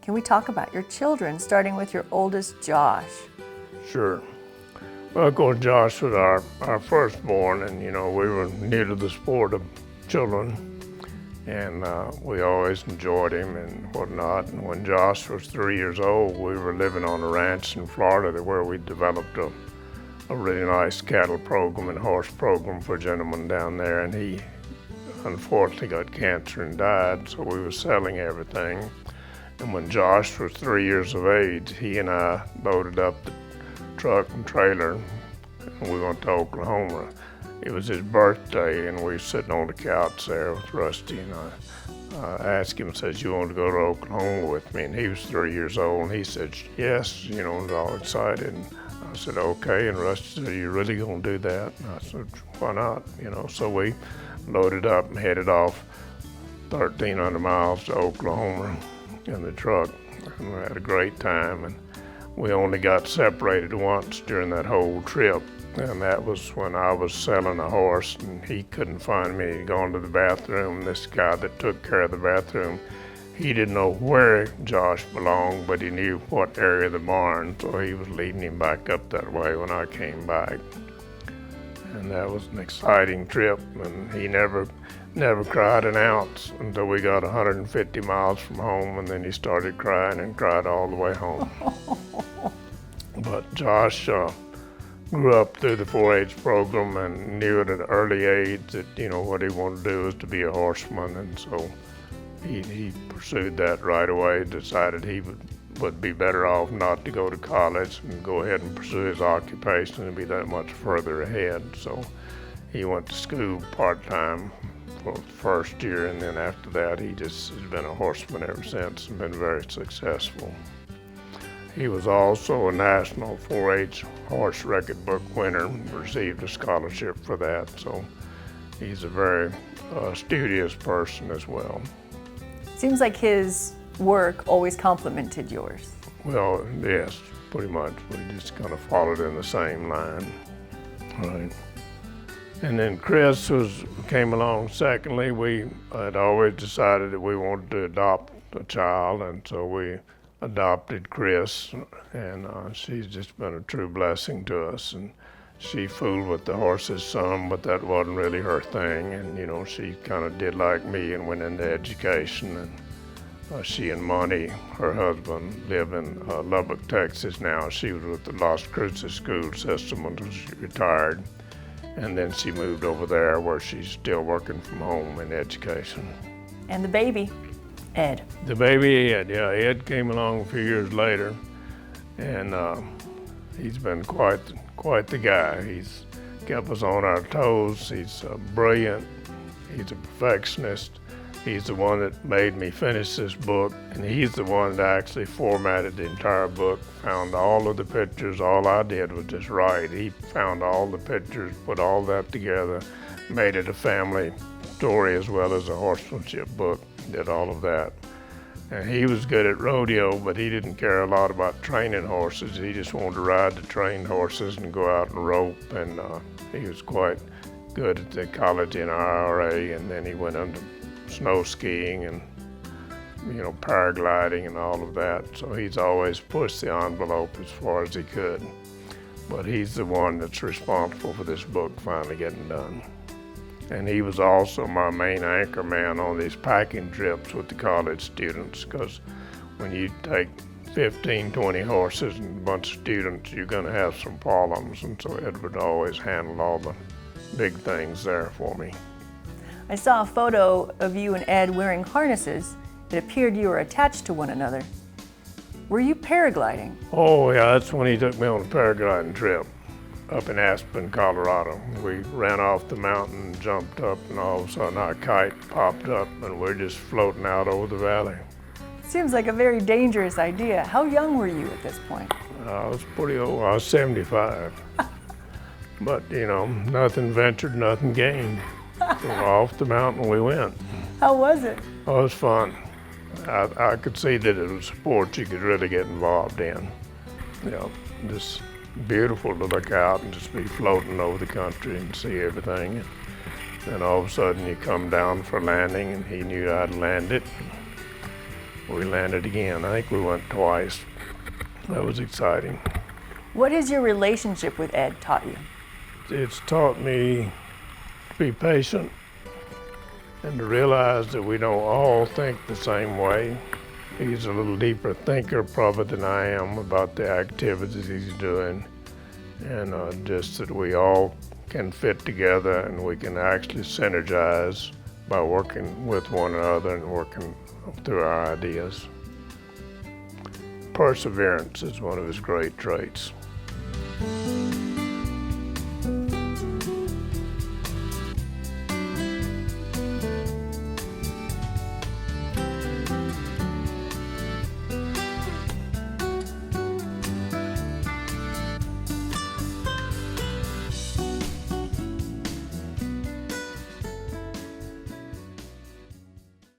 Can we talk about your children, starting with your oldest, Josh? Sure. Well, of course, Josh was our firstborn, and we were new to the sport of children, and we always enjoyed him and whatnot. And when Josh was 3 years old, we were living on a ranch in Florida where we developed a really nice cattle program and horse program for a gentleman down there, and he unfortunately got cancer and died, so we were selling everything. And when Josh was 3 years of age, he and I loaded up the truck and trailer, and we went to Oklahoma. It was his birthday, and we were sitting on the couch there with Rusty, and I asked him, says, "You want to go to Oklahoma with me?" And he was 3 years old, and he said, "Yes," and was all excited. And I said, "Okay," and Rusty said, "Are you really gonna do that?" And I said, "Why not?" So we loaded up and headed off 1,300 miles to Oklahoma in the truck, and we had a great time. And we only got separated once during that whole trip, and that was when I was selling a horse and he couldn't find me. He'd gone to the bathroom. This guy that took care of the bathroom, he didn't know where Josh belonged, but he knew what area of the barn, so he was leading him back up that way when I came back. And that was an exciting trip, and he never cried an ounce until we got 150 miles from home, and then he started crying and cried all the way home. But Josh grew up through the 4-H program and knew at an early age that what he wanted to do was to be a horseman, and so he pursued that right away. Decided he would be better off not to go to college and go ahead and pursue his occupation and be that much further ahead. So he went to school part-time for the first year, and then after that he just has been a horseman ever since and been very successful. He was also a national 4-H horse record book winner and received a scholarship for that, so he's a very studious person as well. Seems like his work always complemented yours. Well, yes, pretty much. We just kind of followed in the same line. Right. And then Chris came along secondly. We had always decided that we wanted to adopt a child, and so we adopted Chris, and she's just been a true blessing to us. And she fooled with the horses some, but that wasn't really her thing. And she kind of did like me and went into education. And she and Monty, her husband, live in Lubbock, Texas now. She was with the Las Cruces school system until she retired. And then she moved over there where she's still working from home in education. And the baby, Ed. The baby, Ed, yeah. Ed came along a few years later, and he's been quite the guy. He's kept us on our toes. He's brilliant. He's a perfectionist. He's the one that made me finish this book, and he's the one that actually formatted the entire book, found all of the pictures. All I did was just write. He found all the pictures, put all that together, made it a family story as well as a horsemanship book, did all of that. And he was good at rodeo, but he didn't care a lot about training horses. He just wanted to ride the trained horses and go out and rope, and he was quite good at the college NRA, and then he went into snow skiing and paragliding and all of that. So he's always pushed the envelope as far as he could. But he's the one that's responsible for this book finally getting done. And he was also my main anchor man on these packing trips with the college students, because when you take 15, 20 horses and a bunch of students, you're going to have some problems. And so Edward always handled all the big things there for me. I saw a photo of you and Ed wearing harnesses. It appeared you were attached to one another. Were you paragliding? Oh yeah, that's when he took me on a paragliding trip up in Aspen, Colorado. We ran off the mountain, jumped up, and all of a sudden our kite popped up and we're just floating out over the valley. Seems like a very dangerous idea. How young were you at this point? I was pretty old. I was 75. But nothing ventured, nothing gained. So off the mountain we went. How was it? Oh, it was fun. I could see that it was a sport you could really get involved in. Just beautiful to look out and just be floating over the country and see everything. And then all of a sudden you come down for landing, and he knew I'd land it. we landed again. I think we went twice. That was exciting. What has your relationship with Ed taught you? It's taught me to be patient and to realize that we don't all think the same way. He's a little deeper thinker probably than I am about the activities he's doing, and just that we all can fit together and we can actually synergize by working with one another and working through our ideas. Perseverance is one of his great traits.